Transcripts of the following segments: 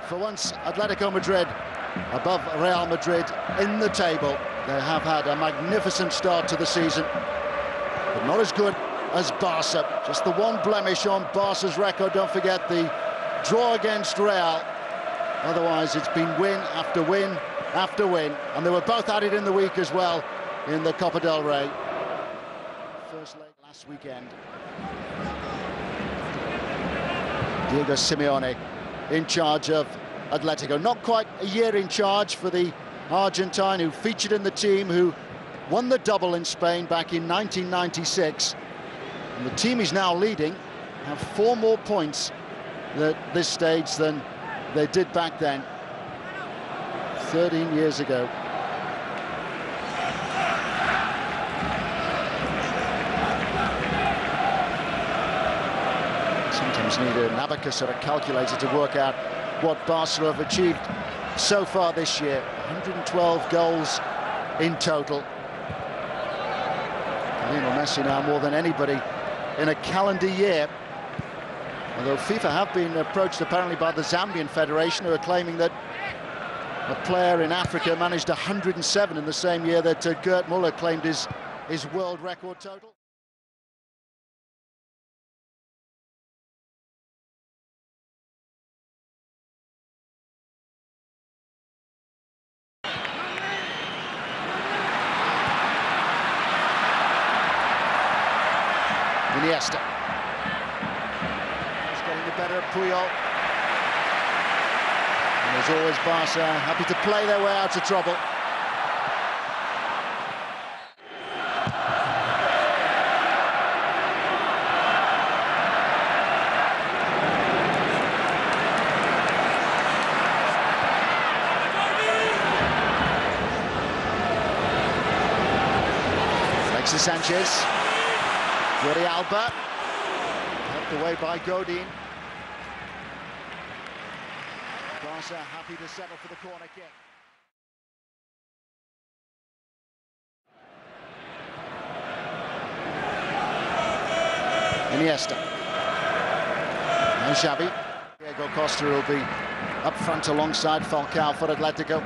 For once, Atletico Madrid above Real Madrid in the table. They have had a magnificent start to the season, but not as good as Barca. Just the one blemish on Barca's record. Don't forget the draw against Real. Otherwise, it's been win after win after win. And they were both at it in the week as well in the Copa del Rey. First leg last weekend. Diego Simeone in charge of Atletico. Not quite a year in charge for the Argentine, who featured in the team, who won the double in Spain back in 1996. And the team is now leading, have 4 more points at this stage than they did back then, 13 years ago. Sometimes need an abacus or a calculator to work out what Barca have achieved so far this year. 112 goals in total. Lionel Messi now more than anybody in a calendar year. Although FIFA have been approached apparently by the Zambian Federation, who are claiming that a player in Africa managed 107 in the same year that Gerd Müller claimed his world record total. Iniesta. He's getting the better of Puyol. And as always, Barca happy to play their way out of trouble. Alexis Sanchez. Jordi Alba, helped away by Godin. Barca happy to settle for the corner kick. Iniesta. Now Xavi. Diego Costa will be up front alongside Falcao for Atletico.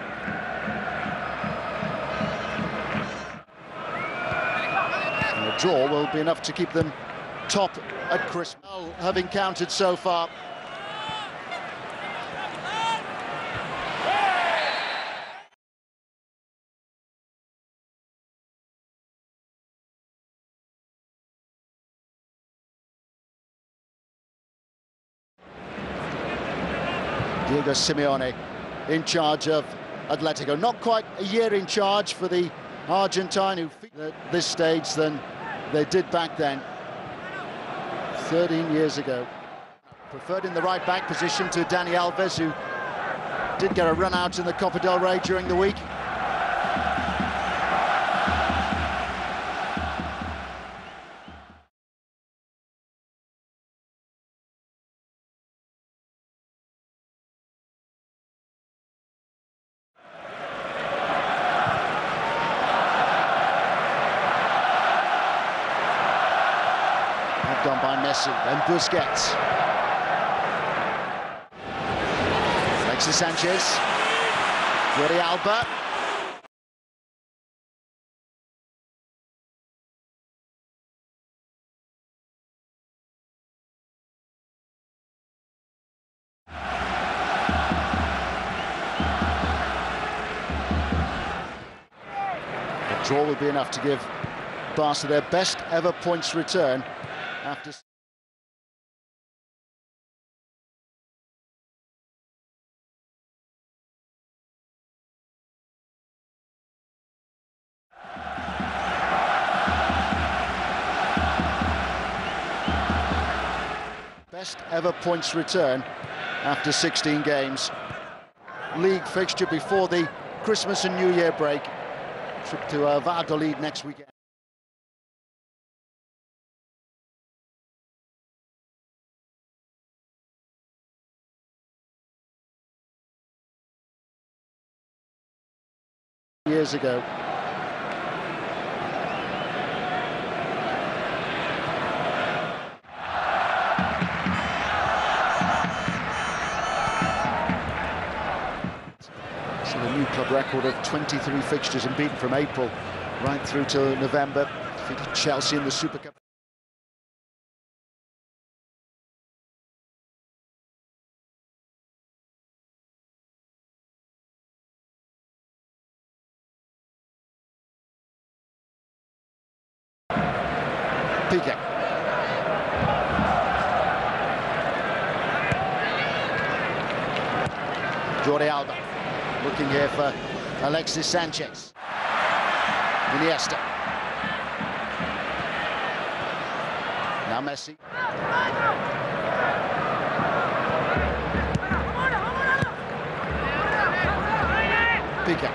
A draw will be enough to keep them top at Christmas. Have encountered so far. Diego Simeone in charge of Atletico. Not quite a year in charge for the Argentine, who at this stage than they did back then, 13 years ago. Preferred in the right-back position to Dani Alves, who did get a run out in the Copa del Rey during the week. Done by Messi, then Busquets. Alexis Sanchez. Jordi Alba. The draw will be enough to give Barca their best ever points return after. Best ever points return after 16 games. league fixture before the Christmas and New Year break. Trip to Valladolid next weekend. Years ago. So the new club record of 23 fixtures unbeaten from April right through to November. Defeated Chelsea in the Super Cup. Piqué. Jordi Alba looking here for Alexis Sanchez. Iniesta. Now Messi. Piqué.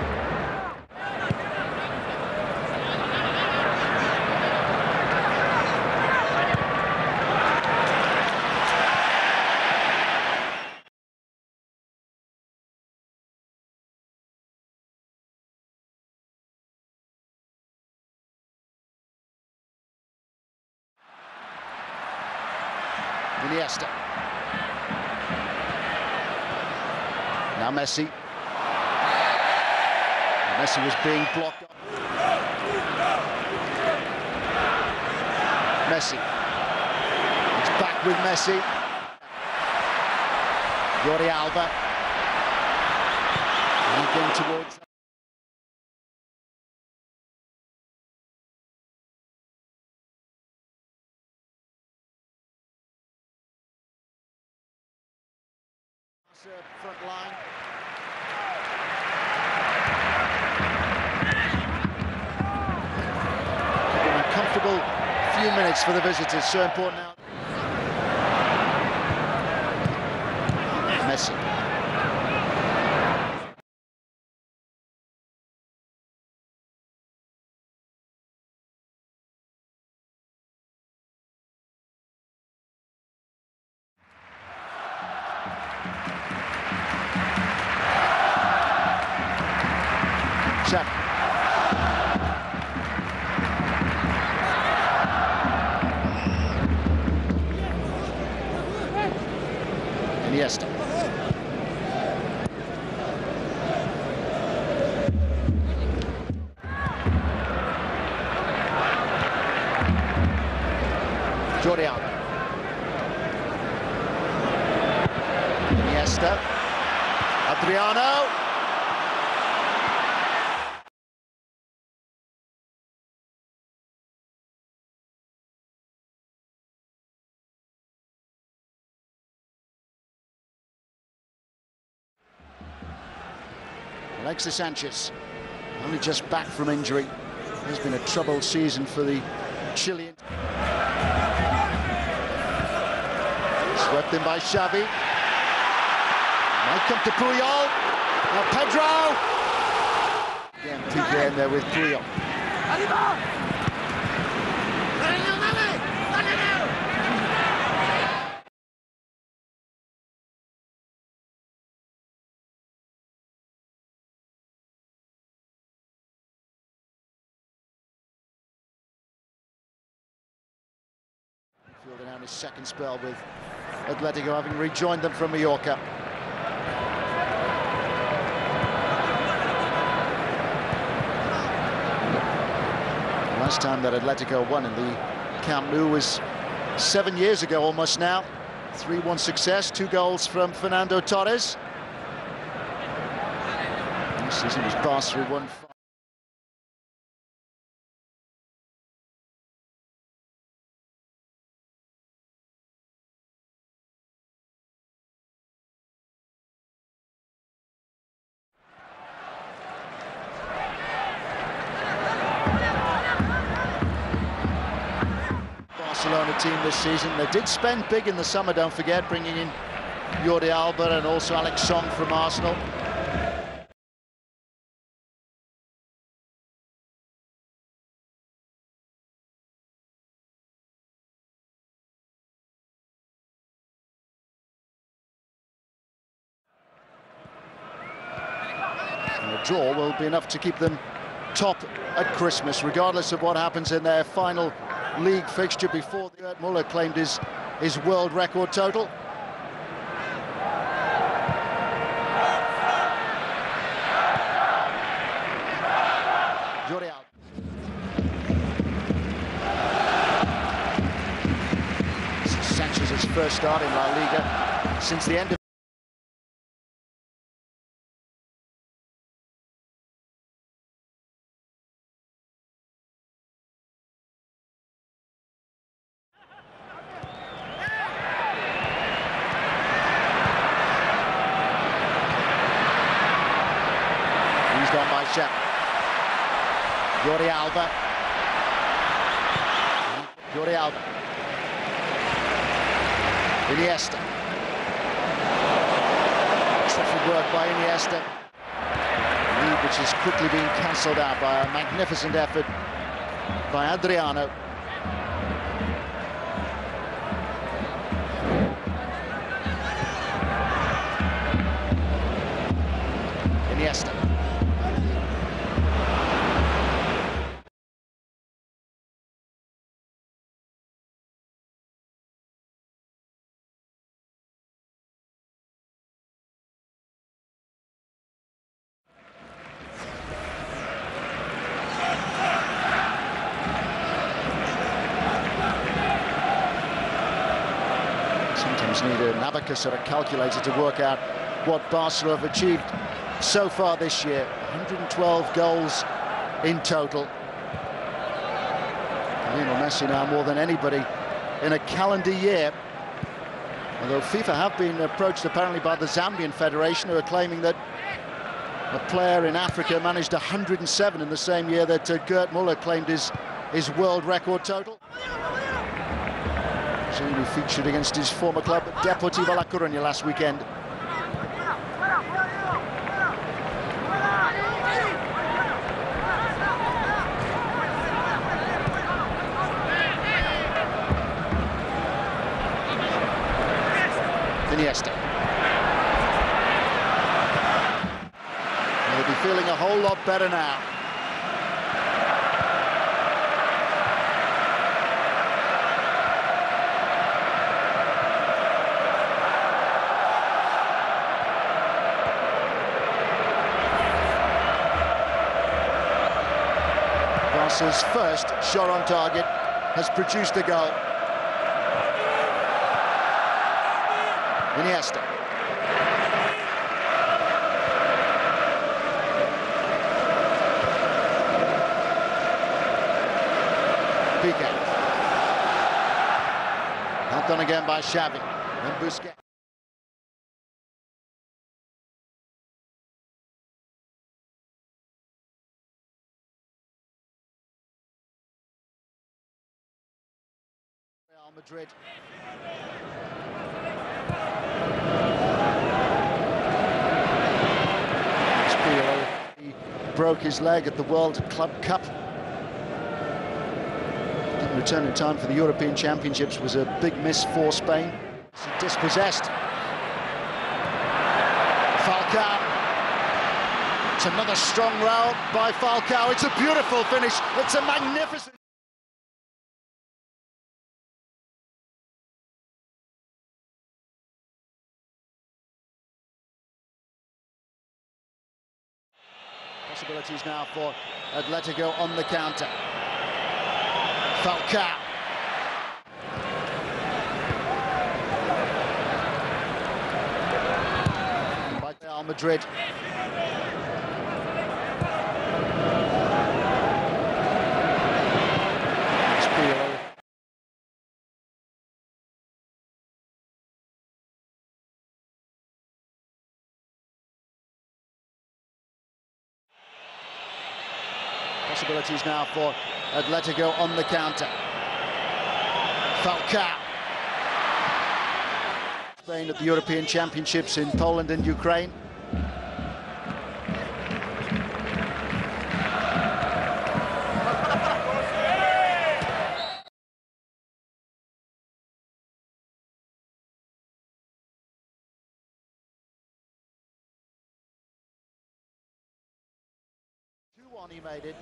Iniesta. Now Messi. Messi was being blocked up. Messi. He's back with Messi. Jordi Alba. Moving towards. Front line. A comfortable few minutes for the visitors, so important now. Messi. Iniesta. Jordi Alba. Iniesta. Adriano. Alexis Sanchez, only just back from injury. It's been a troubled season for the Chilean. Swept in by Xavi. Might come to Puyol. Now Pedro. Again, Piqué in there with Puyol. Fielding out his second spell with Atletico, having rejoined them from Mallorca. Last time that Atletico won in the Camp Nou was 7 years ago almost now. 3-1 success, 2 goals from Fernando Torres. This season was Barca 1-5. Barcelona team this season. They did spend big in the summer, don't forget, bringing in Jordi Alba and also Alex Song from Arsenal. And a draw will be enough to keep them top at Christmas, regardless of what happens in their final league fixture before Gerd Muller claimed his world record total. This is Sanchez's first start in La Liga since the end of gone by Shep. Jordi Alba. Jordi Alba. Iniesta. Terrific work by Iniesta. Lead which is quickly being cancelled out by a magnificent effort by Adriano. Iniesta. Sometimes need an abacus or a calculator to work out what Barcelona have achieved so far this year. 112 goals in total. Lionel Messi now more than anybody in a calendar year. Although FIFA have been approached apparently by the Zambian Federation, who are claiming that a player in Africa managed 107 in the same year that Gerd Muller claimed his world record total. He featured against his former club Deportivo La Coruña last weekend. Iniesta. They'll be feeling a whole lot better now. Barca's first shot on target has produced a goal. Iniesta. Piqué. Helped on again by Xavi. And Busquets. Real Madrid. He broke his leg at the World Club Cup. Didn't return in time for the European Championships, was a big miss for Spain. Dispossessed. Falcao. It's another strong row by Falcao. It's a beautiful finish. It's a magnificent... Possibilities now for Atletico on the counter. Falcao. By Real Madrid. Possibilities now for Atletico on the counter. Falcao. Spain at the European Championships in Poland and Ukraine. He made it,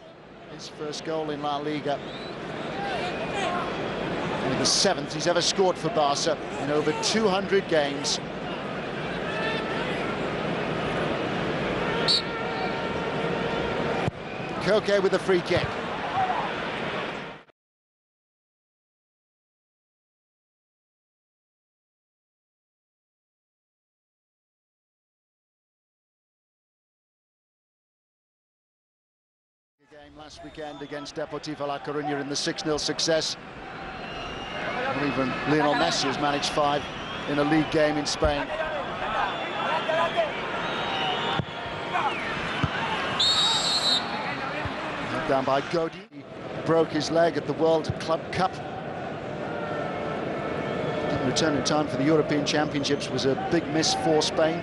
his first goal in La Liga. The 7th he's ever scored for Barca in over 200 games. Koke with the free kick. Game last weekend against Deportivo La Coruña in the 6-0 success. And even Lionel Messi has managed 5 in a league game in Spain. Down by Godi. He broke his leg at the World Club Cup. Didn't return in time for the European Championships, was a big miss for Spain.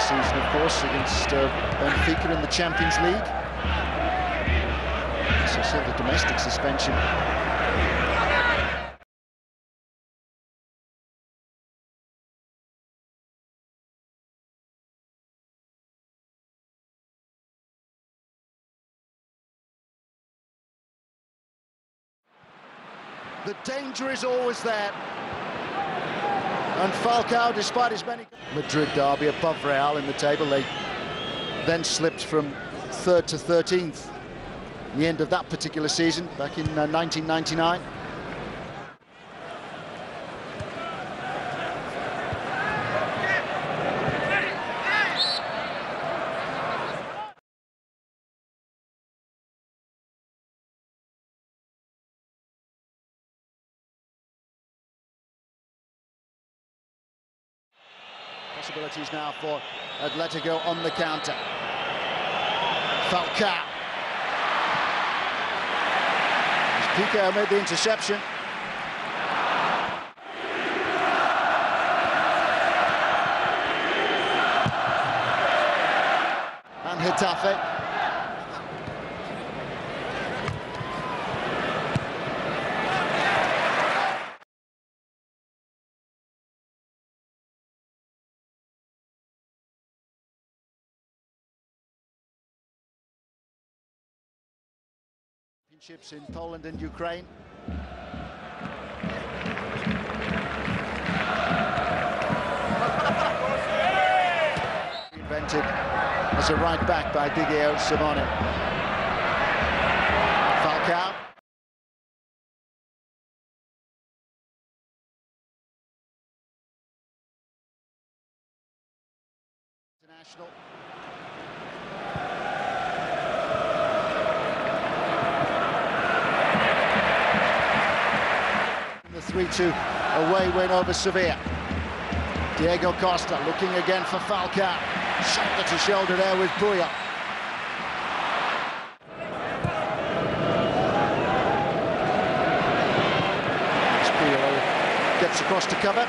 Season, of course, against Benfica in the Champions League. So still the domestic suspension. The danger is always there. And Falcao, despite his many... Madrid derby above Real in the table. They then slipped from 3rd to 13th at the end of that particular season, back in 1999. Possibilities now for Atletico on the counter. Falcao. Pico made the interception. And Getafe. Championships in Poland and Ukraine. Invented as a right back by Diego Simone. Falcao. International. The 3-2 away win over Sevilla. Diego Costa looking again for Falcao. Shoulder to shoulder there with Puyol. Puyol gets across to cover.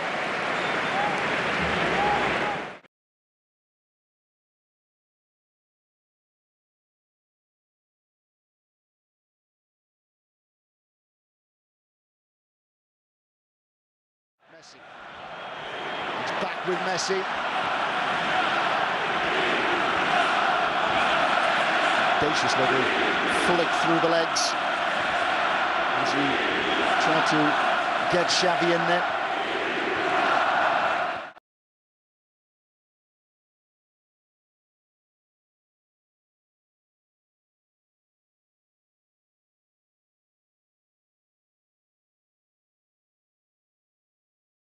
Messi. It's back with Messi. Audacious little flick through the legs as he tried to get Xavi in there.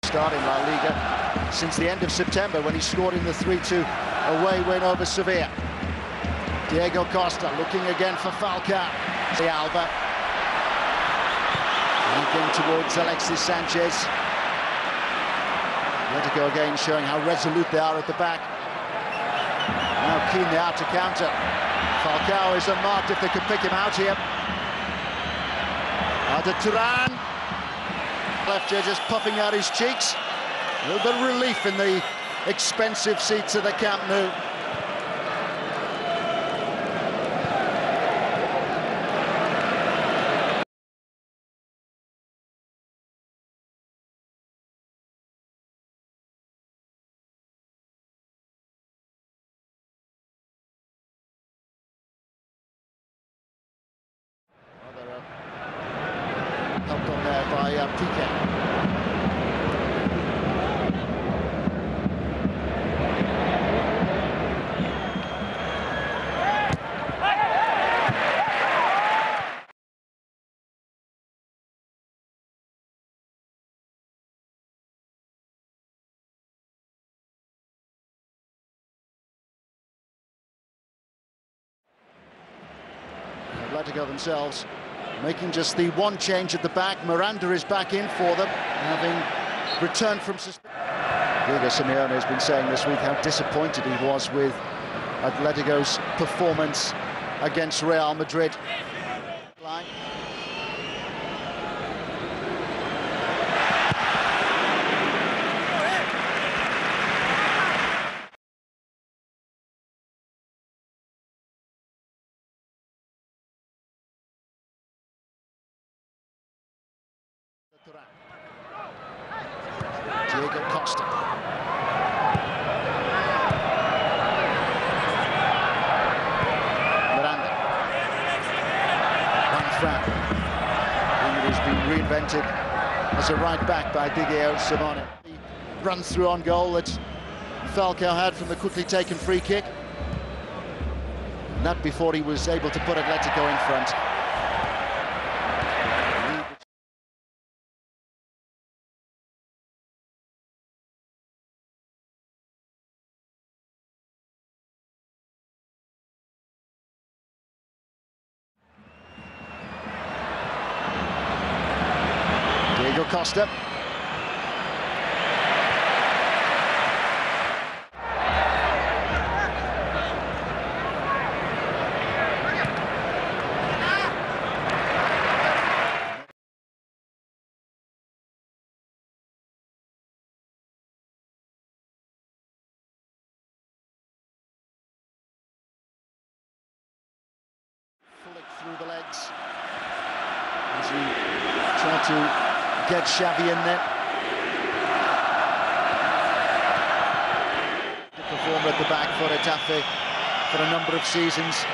Start in La Liga since the end of September when he scored in the 3-2 away win over Sevilla. Diego Costa looking again for Falcao. Alba linking towards Alexis Sanchez. Atletico again showing how resolute they are at the back. How keen they are to counter. Falcao is unmarked if they can pick him out here. Arda Turan. Left here just puffing out his cheeks. A little bit of relief in the expensive seats of the Camp Nou. Helped on there by Piqué. Atletico themselves making just the one change at the back. Miranda is back in for them, having returned from suspension. Diego Simeone has been saying this week how disappointed he was with Atletico's performance against Real Madrid. Line. Diego Costa. Miranda. Juan who's been reinvented as a right back by Diego Simeone. He runs through on goal that Falcao had from the quickly taken free kick. And that before he was able to put Atletico in front. Diego Costa. Flick through the legs as he tried to get Xavi in there. The performer at the back for Getafe for a number of seasons.